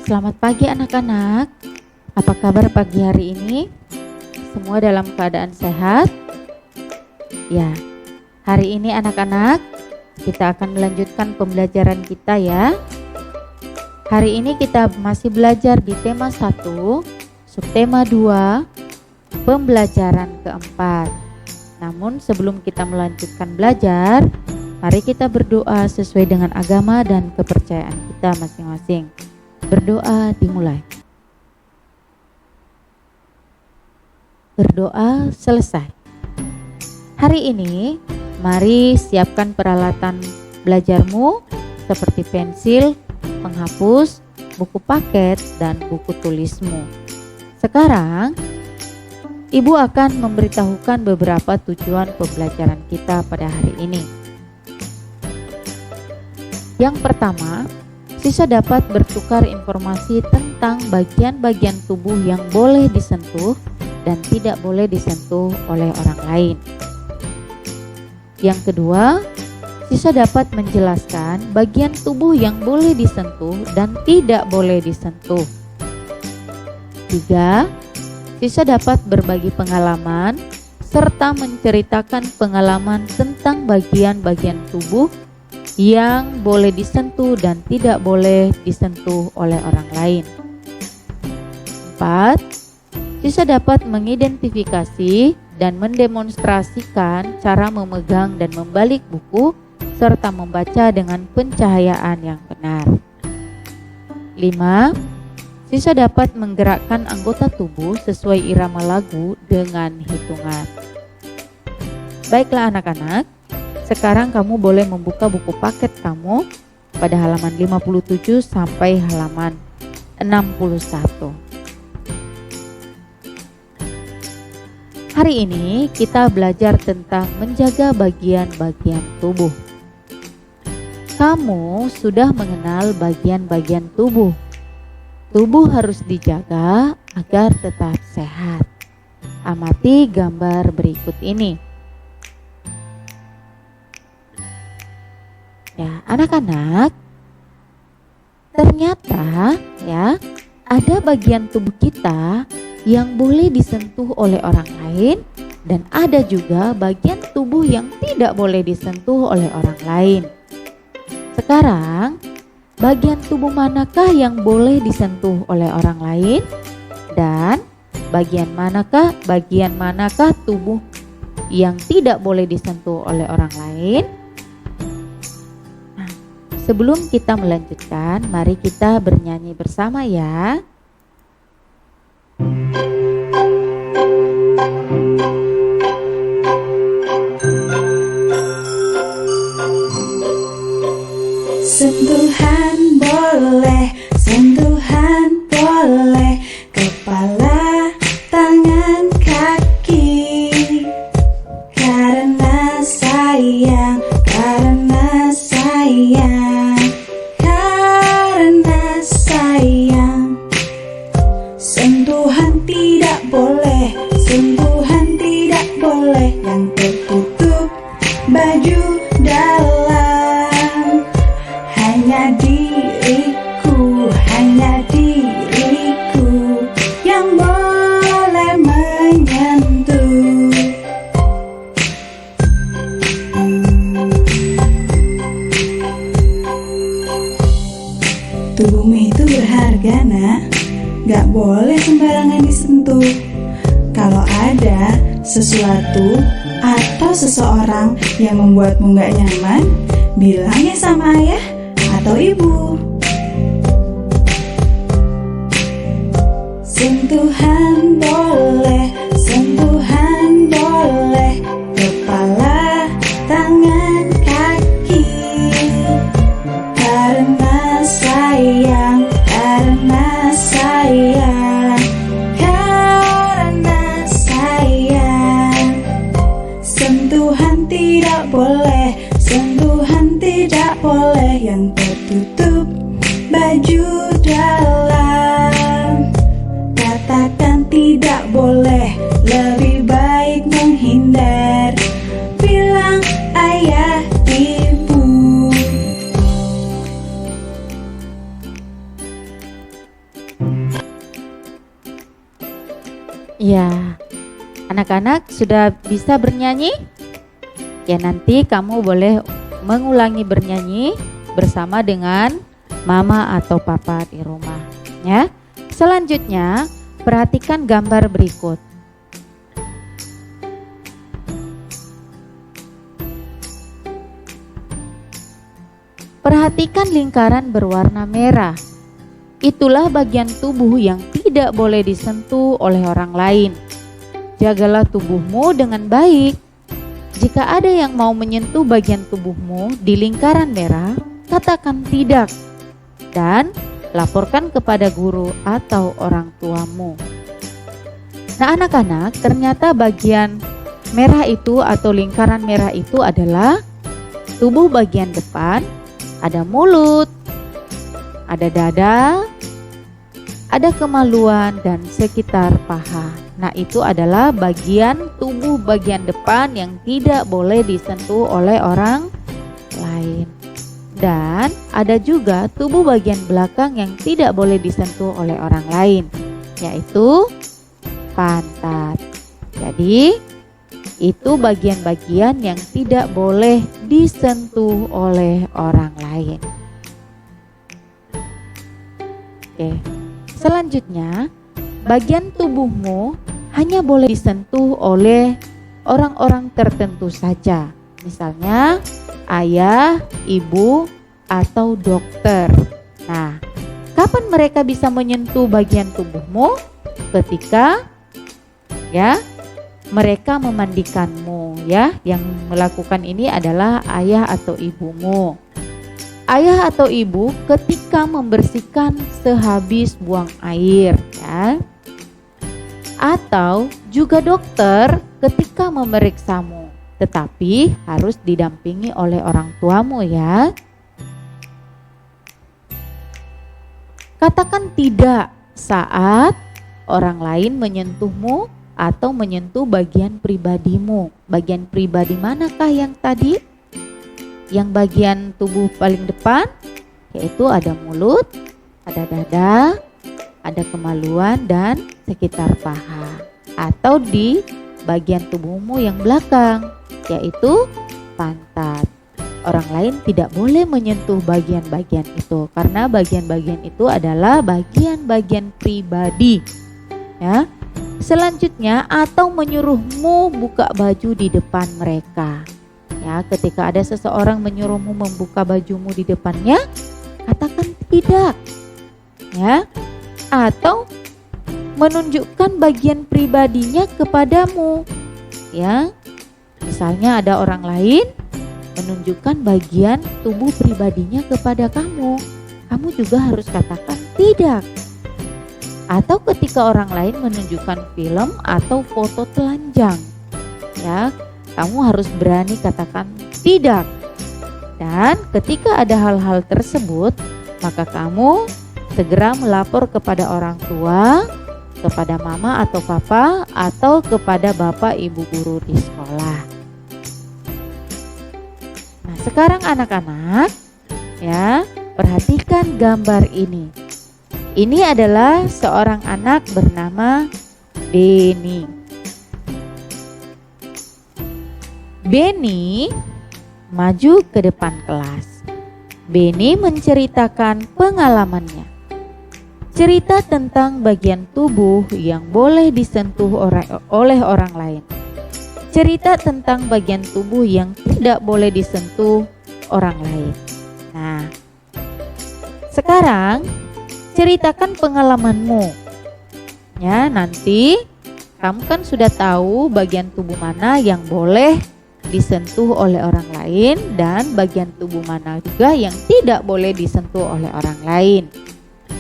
Selamat pagi anak-anak. Apa kabar pagi hari ini? Semua dalam keadaan sehat? Ya, hari ini anak-anak kita akan melanjutkan pembelajaran kita ya. Hari ini kita masih belajar di tema 1, subtema 2, pembelajaran keempat. Namun sebelum kita melanjutkan belajar, mari kita berdoa sesuai dengan agama dan kepercayaan kita masing-masing. Berdoa dimulai. Berdoa selesai. Hari ini, mari siapkan peralatan belajarmu seperti pensil, penghapus, buku paket, dan buku tulismu. Sekarang, Ibu akan memberitahukan beberapa tujuan pembelajaran kita pada hari ini. Yang pertama, siswa dapat bertukar informasi tentang bagian-bagian tubuh yang boleh disentuh dan tidak boleh disentuh oleh orang lain. Yang kedua, siswa dapat menjelaskan bagian tubuh yang boleh disentuh dan tidak boleh disentuh. 3. Siswa dapat berbagi pengalaman serta menceritakan pengalaman tentang bagian-bagian tubuh yang boleh disentuh dan tidak boleh disentuh oleh orang lain. 4. Siswa dapat mengidentifikasi dan mendemonstrasikan cara memegang dan membalik buku serta membaca dengan pencahayaan yang benar. 5. Siswa dapat menggerakkan anggota tubuh sesuai irama lagu dengan hitungan. Baiklah anak-anak, sekarang kamu boleh membuka buku paket kamu pada halaman 57 sampai halaman 61. Hari ini kita belajar tentang menjaga bagian-bagian tubuh. Kamu sudah mengenal bagian-bagian tubuh. Tubuh harus dijaga agar tetap sehat. Amati gambar berikut ini. Ya, anak-anak, ternyata ya ada bagian tubuh kita yang boleh disentuh oleh orang lain dan ada juga bagian tubuh yang tidak boleh disentuh oleh orang lain. Sekarang, bagian tubuh manakah yang boleh disentuh oleh orang lain dan bagian manakah tubuh yang tidak boleh disentuh oleh orang lain? Sebelum kita melanjutkan, mari kita bernyanyi bersama ya. Sentuhan boleh, kepala, tangan, kaki. Karena sayang, karena sayang. Sentuhan tidak boleh, yang tertutup baju dalam. Hanya diriku yang boleh menyentuh. Tubuhmu itu berharga, nak. Gak boleh sembarangan disentuh. Kalau ada sesuatu atau seseorang yang membuatmu gak nyaman, bilang ya sama ayah atau ibu. Sentuhan boleh, kepala, tangan, kaki. Karena sayang, sentuhan tidak boleh yang tertutup baju dalam. Katakan tidak boleh, lebih baik menghindar. Bilang ayah, ibu. Ya, anak-anak sudah bisa bernyanyi? Ya, nanti kamu boleh mengulangi bernyanyi bersama dengan mama atau papa di rumah, ya. Selanjutnya, perhatikan gambar berikut. Perhatikan lingkaran berwarna merah. Itulah bagian tubuh yang tidak boleh disentuh oleh orang lain. Jagalah tubuhmu dengan baik. Jika ada yang mau menyentuh bagian tubuhmu di lingkaran merah, katakan tidak dan laporkan kepada guru atau orang tuamu. Nah, anak-anak, ternyata bagian merah itu atau lingkaran merah itu adalah tubuh bagian depan. Ada mulut, ada dada, ada kemaluan dan sekitar paha. Nah, itu adalah bagian tubuh bagian depan yang tidak boleh disentuh oleh orang lain. Dan ada juga tubuh bagian belakang yang tidak boleh disentuh oleh orang lain, yaitu pantat. Jadi, itu bagian-bagian yang tidak boleh disentuh oleh orang lain. Oke. Selanjutnya, bagian tubuhmu hanya boleh disentuh oleh orang-orang tertentu saja. Misalnya ayah, ibu, atau dokter. Nah, kapan mereka bisa menyentuh bagian tubuhmu? Ketika mereka memandikanmu, ya. Yang melakukan ini adalah ayah atau ibumu. Ayah atau ibu ketika membersihkan sehabis buang air, ya. Atau juga dokter ketika memeriksamu, tetapi harus didampingi oleh orang tuamu, ya. Katakan tidak saat orang lain menyentuhmu atau menyentuh bagian pribadimu. Bagian pribadi manakah yang tadi? Yang bagian tubuh paling depan, yaitu ada mulut, ada dada, ada kemaluan dan sekitar paha. Atau di bagian tubuhmu yang belakang, yaitu pantat. Orang lain tidak boleh menyentuh bagian-bagian itu karena bagian-bagian itu adalah bagian-bagian pribadi, ya. Selanjutnya, atau menyuruhmu buka baju di depan mereka. Ya, ketika ada seseorang menyuruhmu membuka bajumu di depannya, katakan tidak. Ya. Atau menunjukkan bagian pribadinya kepadamu. Ya. Misalnya ada orang lain menunjukkan bagian tubuh pribadinya kepada kamu. Kamu juga harus katakan tidak. Atau ketika orang lain menunjukkan film atau foto telanjang, ya, kamu harus berani katakan tidak. Dan ketika ada hal-hal tersebut, maka kamu segera melapor kepada orang tua, kepada mama atau papa, atau kepada bapak ibu guru di sekolah. Nah, sekarang anak-anak, ya, perhatikan gambar ini. Ini adalah seorang anak bernama Benny. Benny maju ke depan kelas. Benny menceritakan pengalamannya. Cerita tentang bagian tubuh yang boleh disentuh oleh orang lain. Cerita tentang bagian tubuh yang tidak boleh disentuh orang lain. Nah, sekarang ceritakan pengalamanmu. Ya, nanti kamu kan sudah tahu bagian tubuh mana yang boleh disentuh oleh orang lain dan bagian tubuh mana juga yang tidak boleh disentuh oleh orang lain.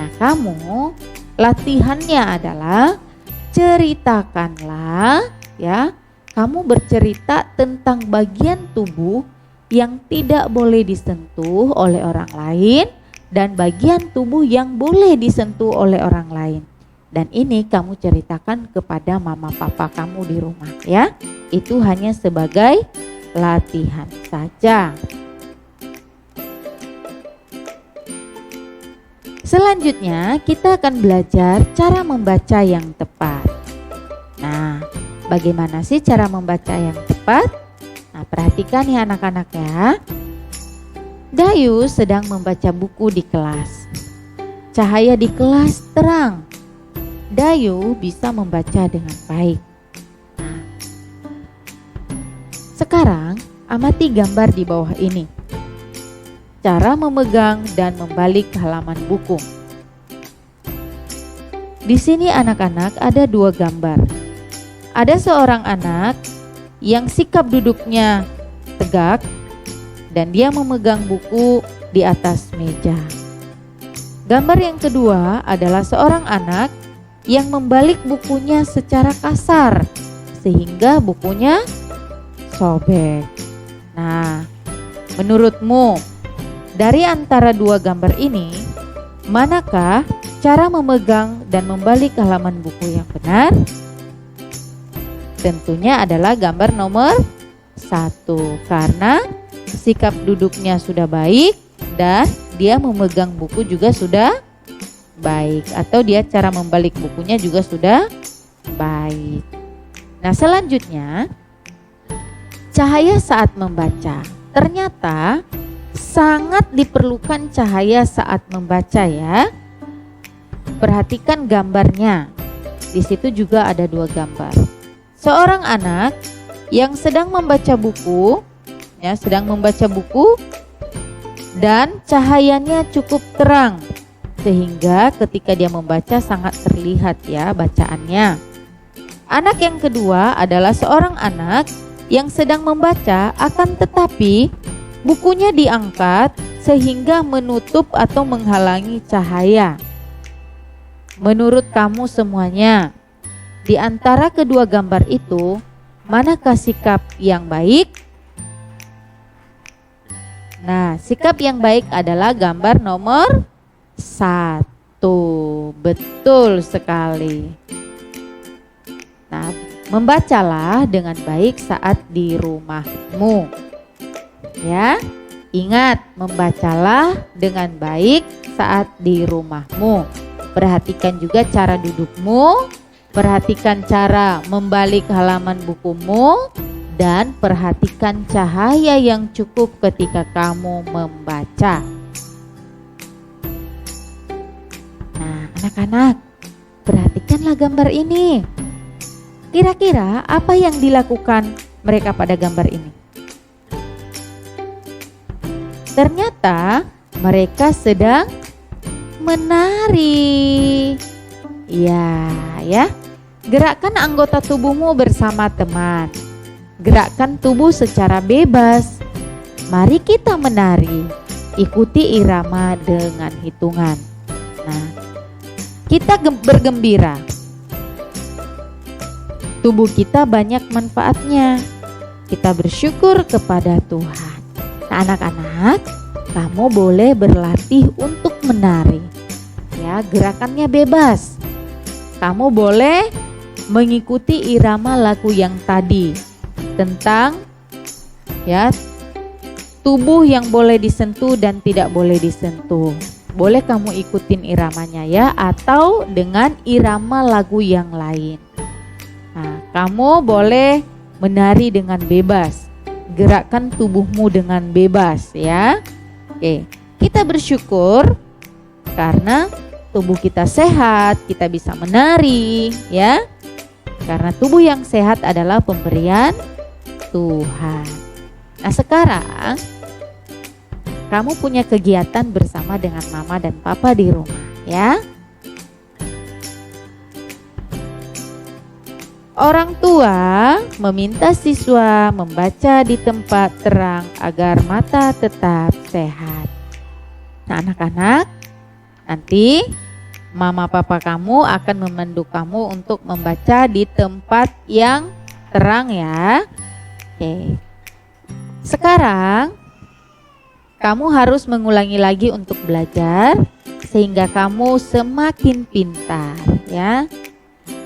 Nah, kamu latihannya adalah ceritakanlah, ya. Kamu bercerita tentang bagian tubuh yang tidak boleh disentuh oleh orang lain dan bagian tubuh yang boleh disentuh oleh orang lain. Dan ini kamu ceritakan kepada mama papa kamu di rumah, ya. Itu hanya sebagai latihan saja. Selanjutnya kita akan belajar cara membaca yang tepat. Bagaimana sih cara membaca yang tepat? Nah, perhatikan ya anak-anak ya. Dayu sedang membaca buku di kelas. Cahaya di kelas terang. Dayu bisa membaca dengan baik. Nah, sekarang amati gambar di bawah ini. Cara memegang dan membalik halaman buku. Di sini anak-anak ada dua gambar. Ada seorang anak yang sikap duduknya tegak dan dia memegang buku di atas meja. Gambar yang kedua adalah seorang anak yang membalik bukunya secara kasar sehingga bukunya sobek. Nah, menurutmu dari antara dua gambar ini, manakah cara memegang dan membalik halaman buku yang benar? Tentunya adalah gambar nomor 1 karena sikap duduknya sudah baik dan dia memegang buku juga sudah baik, atau dia cara membalik bukunya juga sudah baik. Nah, selanjutnya cahaya saat membaca. Ternyata sangat diperlukan cahaya saat membaca ya. Perhatikan gambarnya. Di situ juga ada dua gambar. Seorang anak yang sedang membaca buku, dan cahayanya cukup terang sehingga ketika dia membaca sangat terlihat ya bacaannya. Anak yang kedua adalah seorang anak yang sedang membaca akan tetapi bukunya diangkat sehingga menutup atau menghalangi cahaya. Menurut kamu semuanya, di antara kedua gambar itu, manakah sikap yang baik? Nah, sikap yang baik adalah gambar nomor 1. Betul sekali. Nah, membacalah dengan baik saat di rumahmu. Ya, ingat, membacalah dengan baik saat di rumahmu. Perhatikan juga cara dudukmu, perhatikan cara membalik halaman bukumu, dan perhatikan cahaya yang cukup ketika kamu membaca. Nah, anak-anak, perhatikanlah gambar ini. Kira-kira apa yang dilakukan mereka pada gambar ini? Ternyata mereka sedang menari. Ya. Gerakkan anggota tubuhmu bersama teman. Gerakkan tubuh secara bebas. Mari kita menari. Ikuti irama dengan hitungan. Nah, kita bergembira. Tubuh kita banyak manfaatnya. Kita bersyukur kepada Tuhan. Nah, anak-anak, kamu boleh berlatih untuk menari. Ya, gerakannya bebas. Kamu boleh mengikuti irama lagu yang tadi tentang ya tubuh yang boleh disentuh dan tidak boleh disentuh. Boleh kamu ikutin iramanya ya, atau dengan irama lagu yang lain. Nah, kamu boleh menari dengan bebas. Gerakkan tubuhmu dengan bebas ya. Oke, kita bersyukur karena tubuh kita sehat, kita bisa menari ya. Karena tubuh yang sehat adalah pemberian Tuhan. Nah, sekarang kamu punya kegiatan bersama dengan mama dan papa di rumah ya. Orang tua meminta siswa membaca di tempat terang agar mata tetap sehat. Nah, anak-anak, nanti mama papa kamu akan memandu kamu untuk membaca di tempat yang terang ya. Oke. Sekarang kamu harus mengulangi lagi untuk belajar sehingga kamu semakin pintar ya.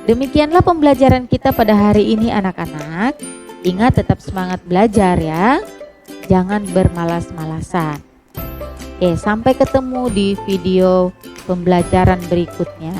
Demikianlah pembelajaran kita pada hari ini anak-anak. Ingat tetap semangat belajar ya. Jangan bermalas-malasan. Oke, sampai ketemu di video pembelajaran berikutnya.